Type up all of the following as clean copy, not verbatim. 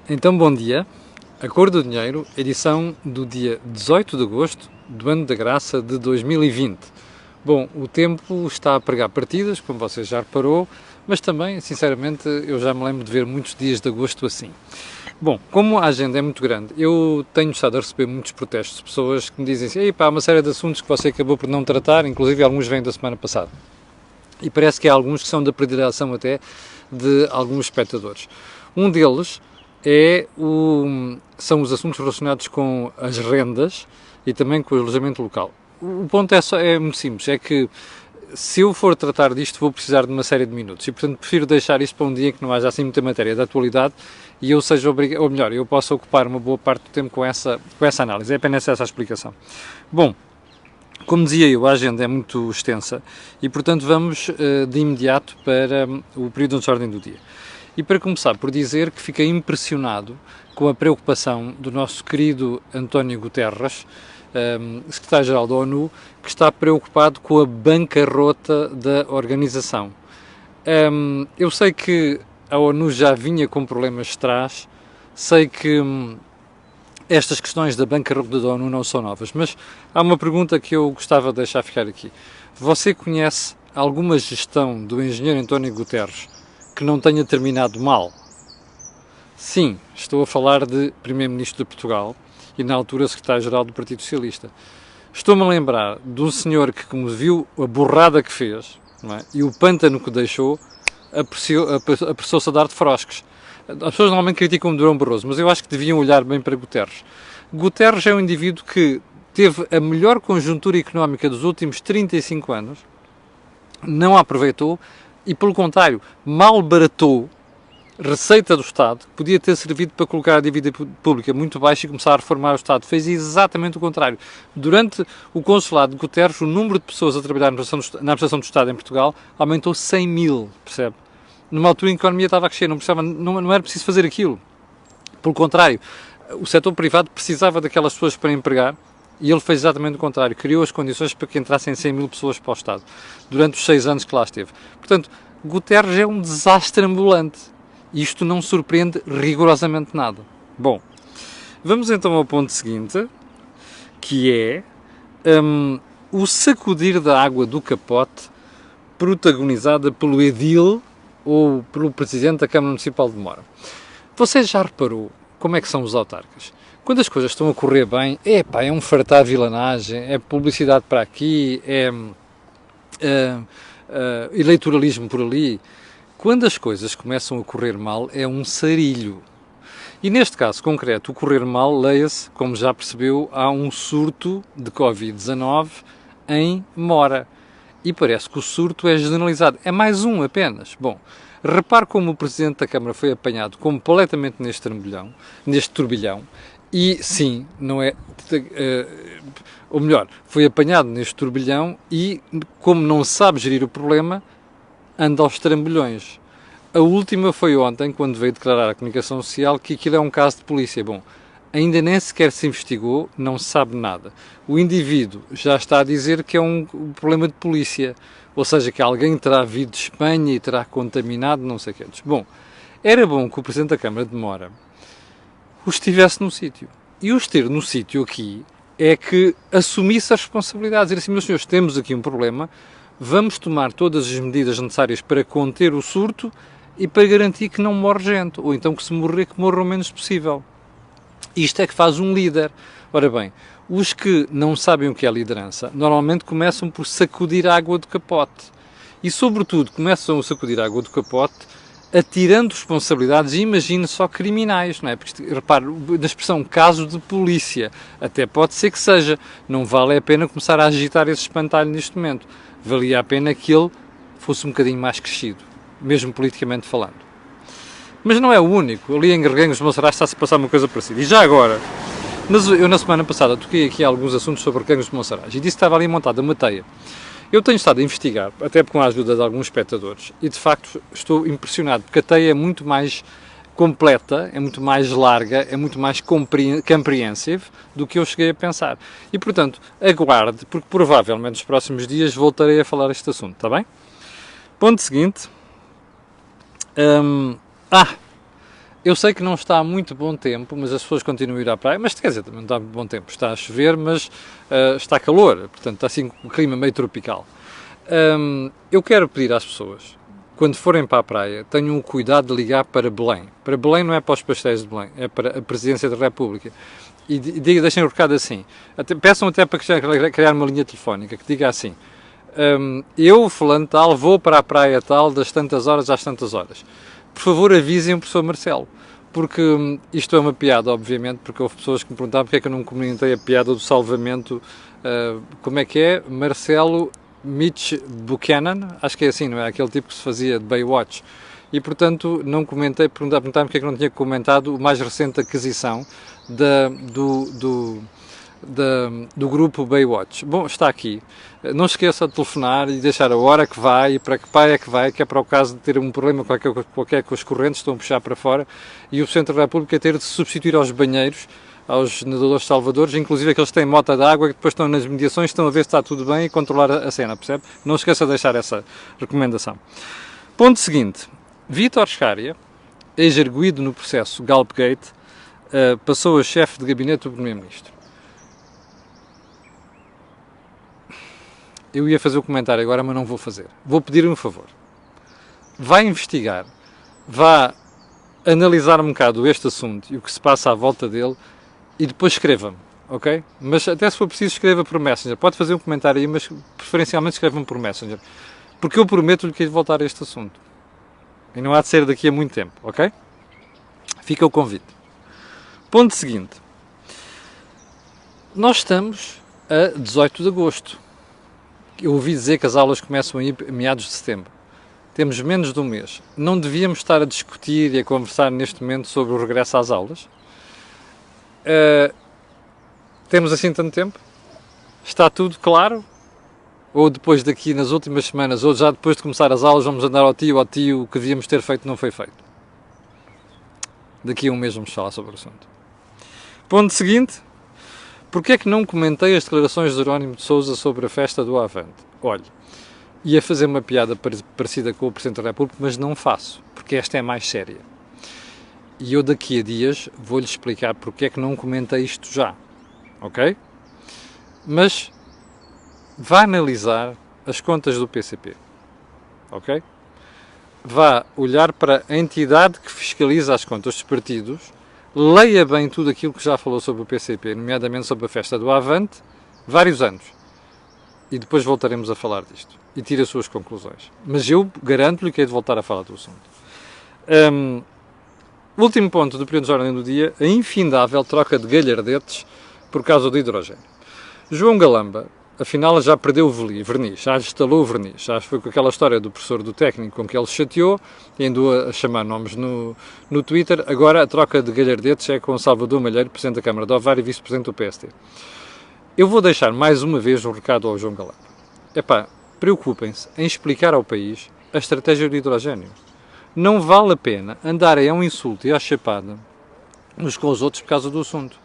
Então, bom dia. A Cor do Dinheiro, edição do dia 18 de agosto do ano da graça de 2020. Bom, o tempo está a pregar partidas, como você já reparou, mas também, sinceramente, eu já me lembro de ver muitos dias de agosto assim. Bom, como a agenda é muito grande, eu tenho estado a receber muitos protestos de pessoas que me dizem assim: há uma série de assuntos que você acabou por não tratar, inclusive alguns vêm da semana passada. E parece que há alguns que são da predileção até de alguns espectadores. Um deles são os assuntos relacionados com as rendas e também com o alojamento local. O ponto é muito simples, é que se eu for tratar disto vou precisar de uma série de minutos e, portanto, prefiro deixar isto para um dia que não haja assim muita matéria da atualidade e eu seja obrigado, ou melhor, eu possa ocupar uma boa parte do tempo com essa análise. É apenas essa a explicação. Bom, como dizia eu, a agenda é muito extensa e, portanto, vamos de imediato para o período de ordem do dia. E para começar por dizer que fiquei impressionado com a preocupação do nosso querido António Guterres, secretário-geral da ONU, que está preocupado com a bancarrota da organização. Eu sei que a ONU já vinha com problemas de trás, sei que estas questões da bancarrota da ONU não são novas, mas há uma pergunta que eu gostava de deixar ficar aqui. Você conhece alguma gestão do engenheiro António Guterres que não tenha terminado mal? Sim, estou a falar de Primeiro-Ministro de Portugal e, na altura, Secretário-Geral do Partido Socialista. Estou-me a lembrar de um senhor que, como viu a borrada que fez, não é, e o pântano que deixou, apressou-se a dar de frosques. As pessoas normalmente criticam o Durão Barroso, mas eu acho que deviam olhar bem para Guterres. Guterres é um indivíduo que teve a melhor conjuntura económica dos últimos 35 anos, não a aproveitou, e, pelo contrário, malbaratou receita do Estado, que podia ter servido para colocar a dívida pública muito baixa e começar a reformar o Estado. Fez exatamente o contrário. Durante o consulado de Guterres, o número de pessoas a trabalhar na administração do Estado em Portugal aumentou 100 mil, percebe? Numa altura em que a economia estava a crescer, não era preciso fazer aquilo. Pelo contrário, o setor privado precisava daquelas pessoas para empregar, e ele fez exatamente o contrário, criou as condições para que entrassem 100 mil pessoas para o Estado, durante os 6 anos que lá esteve. Portanto, Guterres é um desastre ambulante. Isto não surpreende rigorosamente nada. Bom, vamos então ao ponto seguinte, que é o sacudir da água do capote protagonizada pelo edil ou pelo presidente da Câmara Municipal de Mora. Você já reparou como é que são os autarcas? Quando as coisas estão a correr bem, é um fartar vilanagem, é publicidade para aqui, é eleitoralismo por ali. Quando as coisas começam a correr mal, é um sarilho. E neste caso concreto, o correr mal, leia-se, como já percebeu, há um surto de Covid-19 em Mora. E parece que o surto é generalizado. É mais um apenas. Bom, repare como o Presidente da Câmara foi apanhado completamente neste turbilhão. E sim, não é... ou melhor, foi apanhado neste turbilhão e, como não sabe gerir o problema, anda aos trambolhões. A última foi ontem, quando veio declarar à comunicação social que aquilo é um caso de polícia. Bom, ainda nem sequer se investigou, não se sabe nada. O indivíduo já está a dizer que é um problema de polícia, ou seja, que alguém terá vindo de Espanha e terá contaminado não sei o que. Bom, era bom que o Presidente da Câmara de Mora o estivesse no sítio. E o ter no sítio aqui é que assumisse as responsabilidades. Dizer assim, meus senhores, temos aqui um problema, vamos tomar todas as medidas necessárias para conter o surto e para garantir que não morre gente, ou então que se morrer, que morra o menos possível. Isto é que faz um líder. Ora bem, os que não sabem o que é liderança, normalmente começam por sacudir a água do capote. E, sobretudo, começam a sacudir a água do capote atirando responsabilidades, e imagine só criminais, não é? Porque, repare, na expressão caso de polícia, até pode ser que seja, não vale a pena começar a agitar esse espantalho neste momento. Valia a pena que ele fosse um bocadinho mais crescido, mesmo politicamente falando. Mas não é o único. Ali em Garganhos de Monsaraz está-se a passar uma coisa parecida. E já agora, eu na semana passada toquei aqui alguns assuntos sobre Garganhos de Monsaraz e disse que estava ali montada uma teia. Eu tenho estado a investigar, até com a ajuda de alguns espectadores, e de facto estou impressionado, porque a teia é muito mais completa, é muito mais larga, é muito mais comprehensive do que eu cheguei a pensar. E, portanto, aguarde, porque provavelmente nos próximos dias voltarei a falar este assunto, está bem? Ponto seguinte. Eu sei que não está há muito bom tempo, mas as pessoas continuam a ir à praia, mas quer dizer, também não está há muito bom tempo, está a chover, mas está calor, portanto está assim um clima meio tropical. Eu quero pedir às pessoas, quando forem para a praia, tenham o cuidado de ligar para Belém. Para Belém não é para os pastéis de Belém, é para a Presidência da República. E deixem o recado assim, peçam até para criar uma linha telefónica, que diga assim, eu, fulano tal, vou para a praia tal, das tantas horas às tantas horas. Por favor, avisem o professor Marcelo, porque isto é uma piada, obviamente, porque houve pessoas que me perguntavam porque é que eu não comentei a piada do salvamento, como é que é? Marcelo Mitch Buchanan, acho que é assim, não é? Aquele tipo que se fazia de Baywatch. E, portanto, não comentei, perguntaram porque é que não tinha comentado o mais recente aquisição do grupo Baywatch. Bom, está aqui. Não se esqueça de telefonar e deixar a hora que vai e para que pai é que vai, que é para o caso de ter um problema qualquer com as correntes, estão a puxar para fora, e o Centro da República ter de se substituir aos banheiros, aos nadadores salvadores, inclusive aqueles que têm mota d'água, que depois estão nas mediações, estão a ver se está tudo bem e controlar a cena, percebe? Não se esqueça de deixar essa recomendação. Ponto seguinte. Vítor Scária, ex-arguido no processo Galpgate, passou a chefe de gabinete do Primeiro-Ministro. Eu ia fazer o comentário agora, mas não vou fazer. Vou pedir um favor. Vá investigar, vá analisar um bocado este assunto e o que se passa à volta dele e depois escreva-me, ok? Mas até se for preciso, escreva por Messenger. Pode fazer um comentário aí, mas preferencialmente escreva-me por Messenger. Porque eu prometo-lhe que hei de voltar a este assunto. E não há de ser daqui a muito tempo, ok? Fica o convite. Ponto seguinte. Nós estamos a 18 de agosto. Eu ouvi dizer que as aulas começam a ir a meados de setembro. Temos menos de um mês. Não devíamos estar a discutir e a conversar neste momento sobre o regresso às aulas? Temos assim tanto tempo? Está tudo claro? Ou depois daqui nas últimas semanas, ou já depois de começar as aulas, vamos andar ao tio, o que devíamos ter feito não foi feito? Daqui a um mês vamos falar sobre o assunto. Ponto seguinte. Porquê é que não comentei as declarações de Jerónimo de Sousa sobre a festa do Avante? Olha, ia fazer uma piada parecida com o Presidente da República, mas não faço, porque esta é mais séria. E eu daqui a dias vou-lhe explicar porque é que não comentei isto já, ok? Mas vá analisar as contas do PCP, ok? Vá olhar para a entidade que fiscaliza as contas dos partidos, leia bem tudo aquilo que já falou sobre o PCP, nomeadamente sobre a festa do Avante, vários anos. E depois voltaremos a falar disto. E tire as suas conclusões. Mas eu garanto-lhe que hei de voltar a falar do assunto. Último ponto do período de ordem do dia, a infindável troca de galhardetes por causa do hidrogênio. João Galamba, afinal, já perdeu o verniz, já instalou o verniz, já foi com aquela história do professor do técnico com que ele chateou e andou a chamar nomes no Twitter. Agora a troca de galhardetes é com Salvador Malheiro, Presidente da Câmara de Ovar e Vice-Presidente do PST. Eu vou deixar mais uma vez um recado ao João Galamba. Epá, preocupem-se em explicar ao país a estratégia do hidrogênio. Não vale a pena andarem a um insulto e à chapada uns com os outros por causa do assunto.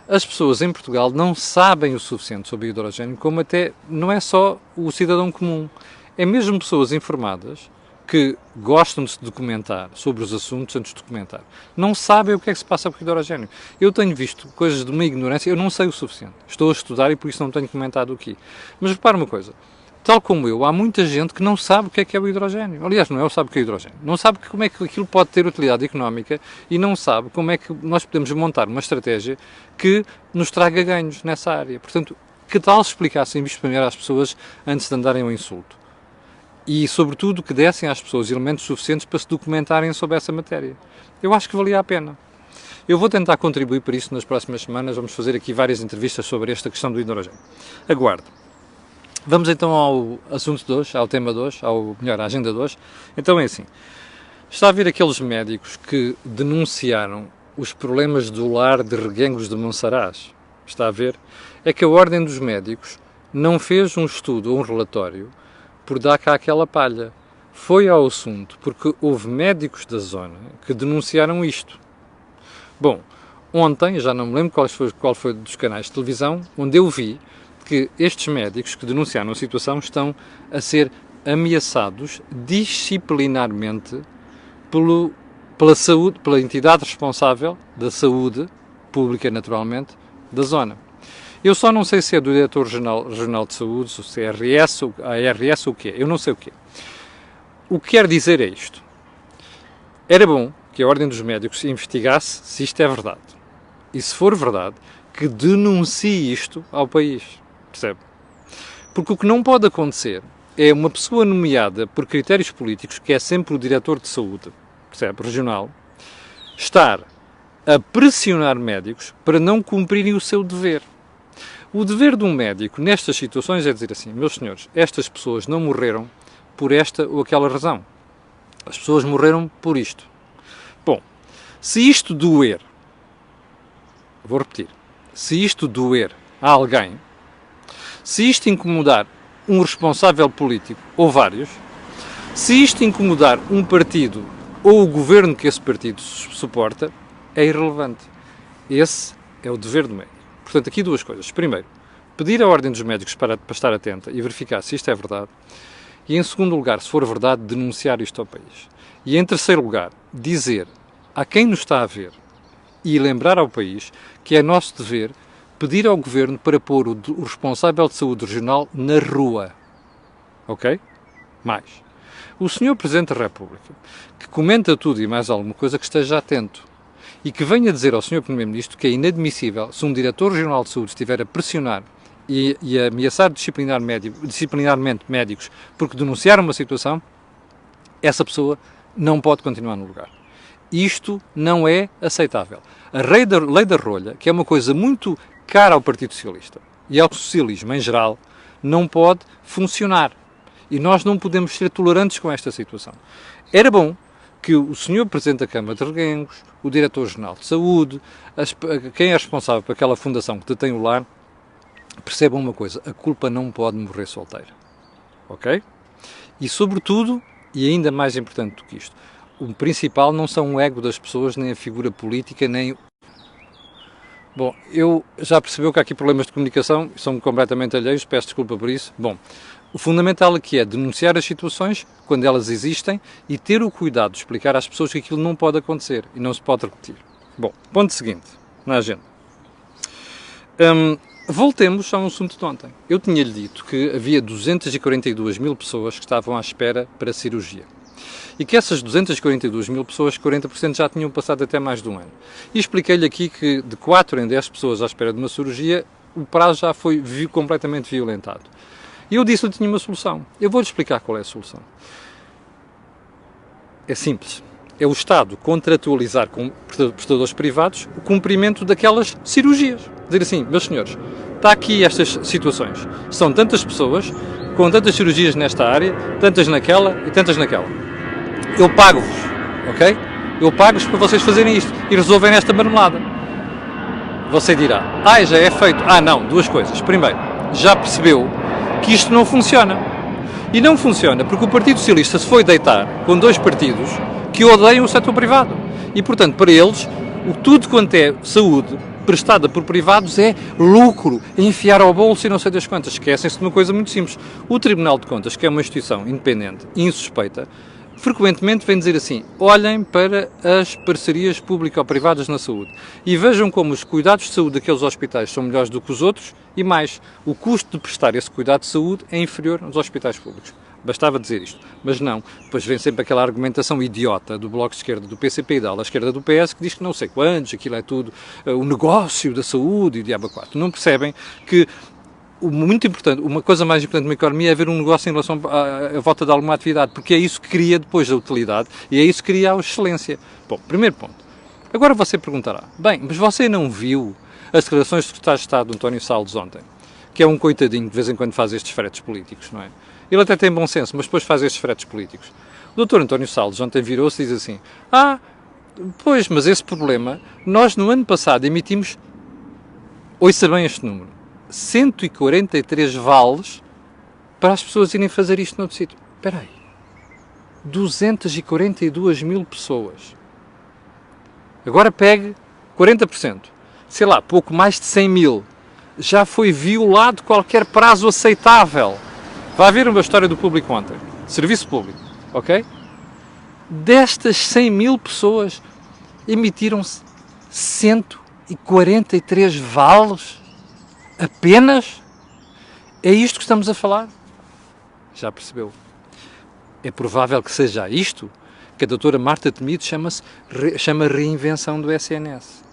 As pessoas em Portugal não sabem o suficiente sobre o hidrogênio, como até não é só o cidadão comum. É mesmo pessoas informadas que gostam de se documentar sobre os assuntos antes de documentar. Não sabem o que é que se passa com o hidrogênio. Eu tenho visto coisas de uma ignorância, eu não sei o suficiente. Estou a estudar e por isso não tenho comentado aqui. Mas repara uma coisa. Tal como eu, há muita gente que não sabe o que é o hidrogênio. Aliás, não é o sabe o que é o hidrogênio. Não sabe como é que aquilo pode ter utilidade económica e não sabe como é que nós podemos montar uma estratégia que nos traga ganhos nessa área. Portanto, que tal explicassem isto primeiro às pessoas antes de andarem ao insulto? E, sobretudo, que dessem às pessoas elementos suficientes para se documentarem sobre essa matéria. Eu acho que valia a pena. Eu vou tentar contribuir para isso nas próximas semanas. Vamos fazer aqui várias entrevistas sobre esta questão do hidrogênio. Aguardo. Vamos então ao assunto de hoje, ao tema de hoje, à agenda de hoje. Então é assim, está a ver aqueles médicos que denunciaram os problemas do lar de Reguengos de Monsaraz? Está a ver? É que a Ordem dos Médicos não fez um estudo ou um relatório por dar cá aquela palha. Foi ao assunto porque houve médicos da zona que denunciaram isto. Bom, ontem, já não me lembro qual foi dos canais de televisão, onde eu vi que estes médicos que denunciaram a situação estão a ser ameaçados disciplinarmente pelo pela saúde, pela entidade responsável da saúde pública, naturalmente, da zona. Eu só não sei se é do Diretor-Regional de Saúde, se é ARS ou o que é. Eu não sei o que é. O que quer dizer é isto. Era bom que a Ordem dos Médicos investigasse se isto é verdade. E se for verdade, que denuncie isto ao país. Percebe? Porque o que não pode acontecer é uma pessoa nomeada por critérios políticos, que é sempre o Diretor de Saúde, percebe? Regional, estar a pressionar médicos para não cumprirem o seu dever. O dever de um médico nestas situações é dizer assim: meus senhores, estas pessoas não morreram por esta ou aquela razão. As pessoas morreram por isto. Bom, se isto doer, vou repetir, se isto doer a alguém, se isto incomodar um responsável político ou vários, se isto incomodar um partido ou o governo que esse partido suporta, é irrelevante. Esse é o dever do médico. Portanto, aqui duas coisas. Primeiro, pedir à Ordem dos Médicos para estar atenta e verificar se isto é verdade. E, em segundo lugar, se for verdade, denunciar isto ao país. E, em terceiro lugar, dizer a quem nos está a ver e lembrar ao país que é nosso dever pedir ao Governo para pôr o responsável de saúde regional na rua. Ok? Mais. O Sr. Presidente da República, que comenta tudo e mais alguma coisa, que esteja atento. E que venha dizer ao Sr. Primeiro-Ministro que é inadmissível, se um Diretor Regional de Saúde estiver a pressionar e a ameaçar disciplinarmente médicos porque denunciaram uma situação, essa pessoa não pode continuar no lugar. Isto não é aceitável. A lei da rolha, que é uma coisa muito cara ao Partido Socialista e ao socialismo em geral, não pode funcionar. E nós não podemos ser tolerantes com esta situação. Era bom que o Sr. Presidente da Câmara de Reguengos, o Diretor-Geral de Saúde, quem é responsável por aquela fundação que detém o lar, percebam uma coisa: a culpa não pode morrer solteira. Ok? E, sobretudo, e ainda mais importante do que isto, o principal não são o ego das pessoas, nem a figura política, nem... Bom, eu já percebeu que há aqui problemas de comunicação, são completamente alheios, peço desculpa por isso. Bom, o fundamental aqui é denunciar as situações quando elas existem e ter o cuidado de explicar às pessoas que aquilo não pode acontecer e não se pode repetir. Bom, ponto seguinte na agenda. Voltemos ao assunto de ontem. Eu tinha-lhe dito que havia 242 mil pessoas que estavam à espera para cirurgia. E que essas 242 mil pessoas, 40% já tinham passado até mais de um ano. E expliquei-lhe aqui que de 4 em 10 pessoas à espera de uma cirurgia, o prazo já foi completamente violentado. E eu disse-lhe que tinha uma solução. Eu vou-lhe explicar qual é a solução. É simples. É o Estado contratualizar com prestadores privados o cumprimento daquelas cirurgias. Dizer assim: meus senhores, está aqui estas situações. São tantas pessoas, com tantas cirurgias nesta área, tantas naquela e tantas naquela. Eu pago-vos, ok? Eu pago-vos para vocês fazerem isto e resolverem esta marmelada. Você dirá: já é feito. Não, duas coisas. Primeiro, já percebeu que isto não funciona. E não funciona porque o Partido Socialista se foi deitar com dois partidos que odeiam o setor privado. E, portanto, para eles, tudo quanto é saúde prestada por privados é lucro, enfiar ao bolso e não sei das quantas. Esquecem-se de uma coisa muito simples. O Tribunal de Contas, que é uma instituição independente e insuspeita, frequentemente vem dizer assim: olhem para as parcerias público-privadas na saúde e vejam como os cuidados de saúde daqueles hospitais são melhores do que os outros e mais, o custo de prestar esse cuidado de saúde é inferior aos hospitais públicos. Bastava dizer isto, mas não. Depois vem sempre aquela argumentação idiota do Bloco de Esquerda, do PCP e da ala esquerda do PS, que diz que não sei quantos, aquilo é tudo o negócio da saúde e o diabo a quatro. Não percebem que muito importante, uma coisa mais importante numa economia é haver um negócio em relação à volta de alguma atividade, porque é isso que cria depois a utilidade e é isso que cria a excelência. Bom, primeiro ponto. Agora você perguntará: bem, mas você não viu as declarações do Secretário de Estado, António Salles, ontem? Que é um coitadinho, de vez em quando faz estes fretes políticos, não é? Ele até tem bom senso, mas depois faz estes fretes políticos. O Dr. António Salles ontem virou-se e diz assim: pois, mas esse problema, nós no ano passado emitimos, ouça bem este número, 143 vales para as pessoas irem fazer isto noutro sítio. Espera aí. 242 mil pessoas. Agora pegue 40%. Sei lá, pouco mais de 100 mil. Já foi violado qualquer prazo aceitável. Vai haver uma história do público ontem. Serviço público, ok? Destas 100 mil pessoas, emitiram-se 143 vales apenas? É isto que estamos a falar? Já percebeu? É provável que seja isto que a doutora Marta Temido chama reinvenção do SNS.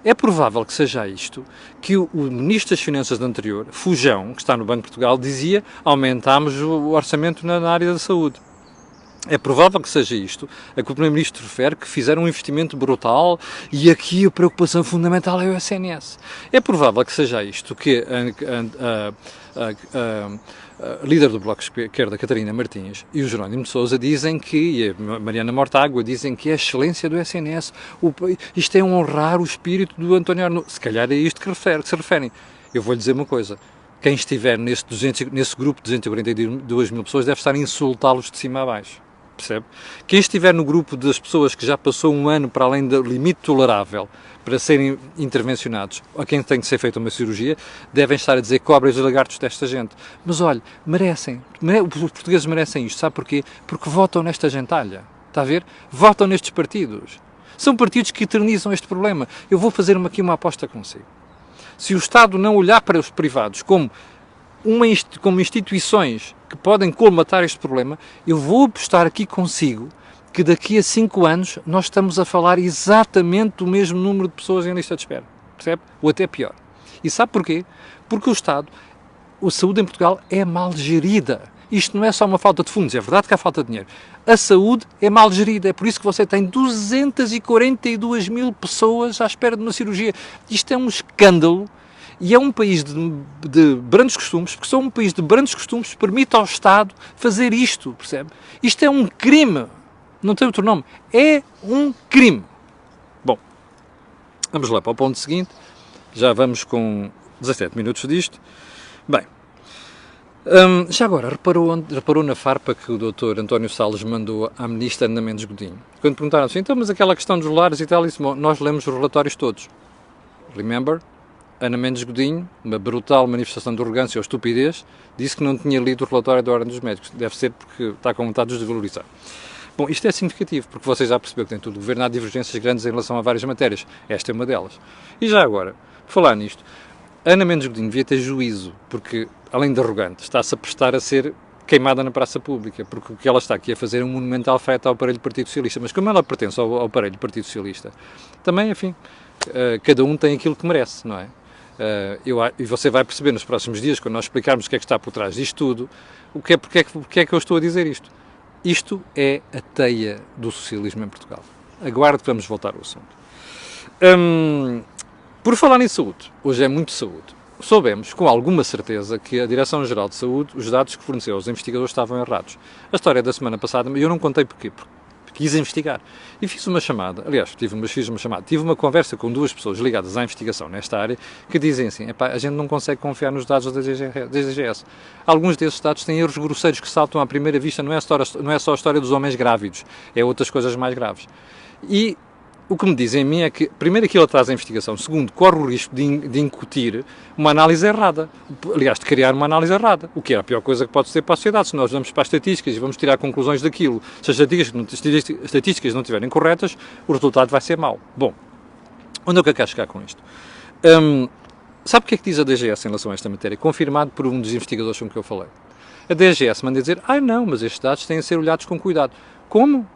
É provável que seja isto que o Ministro das Finanças anterior, Fujão, que está no Banco de Portugal, dizia: aumentámos o orçamento na área da saúde. É provável que seja isto a que o Primeiro-Ministro refere, que fizeram um investimento brutal e aqui a preocupação fundamental é o SNS. É provável que seja isto que a líder do Bloco de Esquerda, Catarina Martins, e o Jerónimo de Sousa dizem que, e a Mariana Mortágua dizem que é a excelência do SNS, isto é honrar o espírito do António Arnoux. Se calhar é isto que se referem. Eu vou-lhe dizer uma coisa: quem estiver nesse grupo de 242 mil pessoas deve estar a insultá-los de cima a baixo. Percebe? Quem estiver no grupo das pessoas que já passou um ano para além do limite tolerável para serem intervencionados, a quem tem que ser feita uma cirurgia, devem estar a dizer cobras e lagartos desta gente. Mas olha, merecem. Os portugueses merecem isto. Sabe porquê? Porque votam nesta gentalha. Está a ver? Votam nestes partidos. São partidos que eternizam este problema. Eu vou fazer aqui uma aposta consigo. Se o Estado não olhar para os privados como instituições que podem colmatar este problema, eu vou apostar aqui consigo que daqui a 5 anos nós estamos a falar exatamente do mesmo número de pessoas em lista de espera. Percebe? Ou até pior. E sabe porquê? Porque o Estado, a saúde em Portugal é mal gerida. Isto não é só uma falta de fundos, é verdade que há falta de dinheiro. A saúde é mal gerida, é por isso que você tem 242 mil pessoas à espera de uma cirurgia. Isto é um escândalo. E é um país de brandos costumes, porque só um país de brandos costumes permite ao Estado fazer isto, percebe? Isto é um crime, não tem outro nome, é um crime. Bom, vamos lá para o ponto seguinte, já vamos com 17 minutos disto. Bem, já agora, reparou na farpa que o Dr. António Salles mandou à ministra Ana Mendes Godinho? Quando perguntaram assim, então, mas aquela questão dos lares e tal, nós lemos os relatórios todos. Remember? Ana Mendes Godinho, uma brutal manifestação de arrogância ou estupidez, disse que não tinha lido o relatório da Ordem dos Médicos. Deve ser porque está com vontade de os desvalorizar. Bom, isto é significativo, porque você já percebeu que tem tudo o governo há divergências grandes em relação a várias matérias. Esta é uma delas. E já agora, por falar nisto, Ana Mendes Godinho devia ter juízo, porque, além de arrogante, está-se a prestar a ser queimada na praça pública, porque o que ela está aqui a fazer é um monumental afeto ao aparelho do Partido Socialista. Mas como ela pertence ao aparelho do Partido Socialista, também, enfim, cada um tem aquilo que merece, não é? E você vai perceber nos próximos dias, quando nós explicarmos o que é que está por trás disto tudo, porque é que eu estou a dizer isto. Isto é a teia do socialismo em Portugal. Aguardo que vamos voltar ao assunto. Por falar em saúde, hoje é muito saúde. Soubemos com alguma certeza que a Direção-Geral de Saúde, os dados que forneceu aos investigadores estavam errados. A história da semana passada, eu não contei porquê, porque quis investigar. E fiz uma chamada, aliás, tive uma conversa com 2 pessoas ligadas à investigação nesta área que dizem assim, a gente não consegue confiar nos dados da DGS. Alguns desses dados têm erros grosseiros que saltam à primeira vista, não é só a história dos homens grávidos, é outras coisas mais graves. E o que me dizem a mim é que, primeiro, aquilo atrás da investigação, segundo, corre o risco de incutir uma análise errada. Aliás, de criar uma análise errada, o que é a pior coisa que pode ser para a sociedade. Se nós vamos para as estatísticas e vamos tirar conclusões daquilo, se as estatísticas não estiverem corretas, o resultado vai ser mau. Bom, onde é que eu quero chegar com isto? Sabe o que é que diz a DGS em relação a esta matéria? Confirmado por um dos investigadores com que eu falei. A DGS manda dizer, não, mas estes dados têm a ser olhados com cuidado. Como?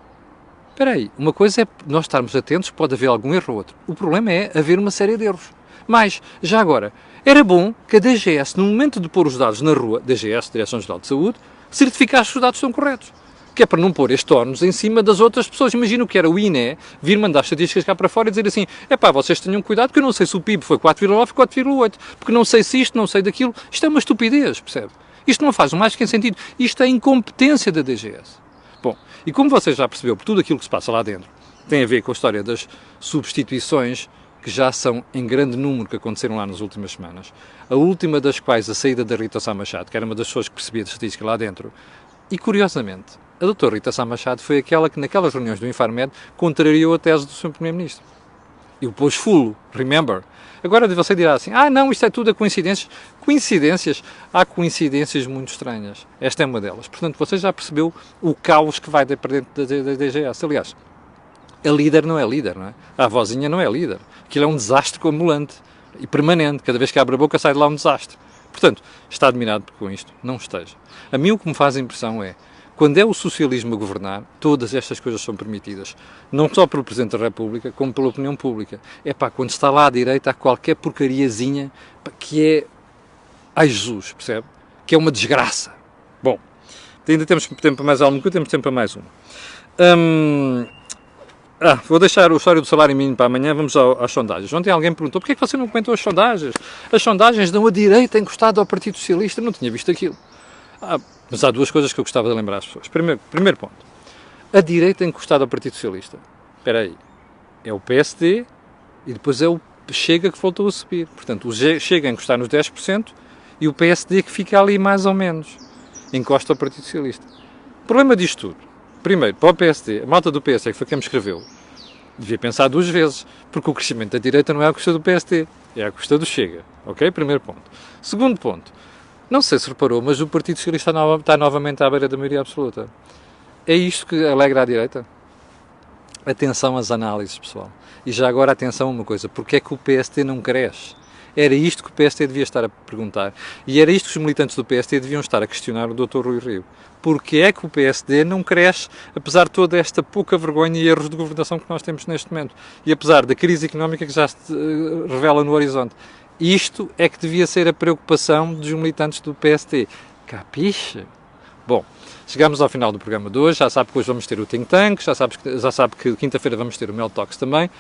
Espera aí, uma coisa é nós estarmos atentos, pode haver algum erro ou outro. O problema é haver uma série de erros. Mas, já agora, era bom que a DGS, no momento de pôr os dados na rua, DGS, Direção-Geral de Saúde, certificasse que os dados estão corretos. Que é para não pôr este ónus em cima das outras pessoas. Imagina o que era o INE vir mandar estatísticas cá para fora e dizer assim, vocês tenham cuidado, porque eu não sei se o PIB foi 4,9 ou 4,8, porque não sei se isto, não sei daquilo. Isto é uma estupidez, percebe? Isto não faz mais que sentido. Isto é incompetência da DGS. Bom, e como você já percebeu por tudo aquilo que se passa lá dentro, tem a ver com a história das substituições que já são em grande número que aconteceram lá nas últimas semanas, a última das quais a saída da Rita Sá Machado, que era uma das pessoas que percebia de estatística lá dentro, e curiosamente, a doutora Rita Sá Machado foi aquela que naquelas reuniões do Infarmed contrariou a tese do Sr. Primeiro-Ministro. Eu pus full, remember. Agora você dirá assim, não, isto é tudo a coincidências. Coincidências? Há coincidências muito estranhas. Esta é uma delas. Portanto, você já percebeu o caos que vai para dentro da DGS. Aliás, a líder não é líder, não é? A avózinha não é líder. Aquilo é um desastre ambulante e permanente. Cada vez que abre a boca sai de lá um desastre. Portanto, está admirado com isto? Não esteja. A mim o que me faz impressão é, quando é o socialismo a governar, todas estas coisas são permitidas. Não só pelo Presidente da República, como pela opinião pública. Quando está lá à direita, há qualquer porcariazinha que é... Ai Jesus, percebe? Que é uma desgraça. Bom, ainda temos tempo para mais alguma coisa, temos tempo para mais uma. Vou deixar a história do salário mínimo para amanhã, vamos às sondagens. Ontem alguém me perguntou, porquê é que você não comentou as sondagens? As sondagens dão a direita encostado ao Partido Socialista, não tinha visto aquilo. Mas há duas coisas que eu gostava de lembrar às pessoas. Primeiro ponto, a direita encostada ao Partido Socialista. Espera aí, é o PSD e depois é o Chega que voltou a subir. Portanto, o Chega a encostar nos 10% e o PSD que fica ali mais ou menos, encosta ao Partido Socialista. O problema disto tudo, primeiro, para o PSD, a malta do PSD, que foi quem me escreveu, devia pensar duas vezes, porque o crescimento da direita não é à custa do PSD, é à custa do Chega. Ok? Primeiro ponto. Segundo ponto, não sei se reparou, mas o Partido Socialista está novamente à beira da maioria absoluta. É isto que alegra a direita? Atenção às análises, pessoal. E já agora atenção a uma coisa, porque é que o PSD não cresce? Era isto que o PSD devia estar a perguntar. E era isto que os militantes do PSD deviam estar a questionar o Dr. Rui Rio. Porque é que o PSD não cresce, apesar de toda esta pouca vergonha e erros de governação que nós temos neste momento? E apesar da crise económica que já se revela no horizonte? Isto é que devia ser a preocupação dos militantes do PSD. Capiche? Bom, chegamos ao final do programa de hoje. Já sabe que hoje vamos ter o Think Tank, já sabe que quinta-feira vamos ter o Mel Talks também.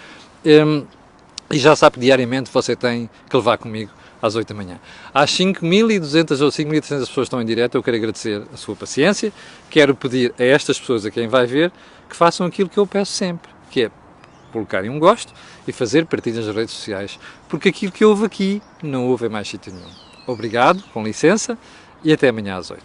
E já sabe que diariamente você tem que levar comigo às 8 da manhã. Às 5.200 ou 5.300 pessoas que estão em direto, eu quero agradecer a sua paciência. Quero pedir a estas pessoas, a quem vai ver, que façam aquilo que eu peço sempre, que é colocarem um gosto e fazer partilhas nas redes sociais, porque aquilo que houve aqui não houve em mais sítio nenhum. Obrigado, com licença, e até amanhã às 8.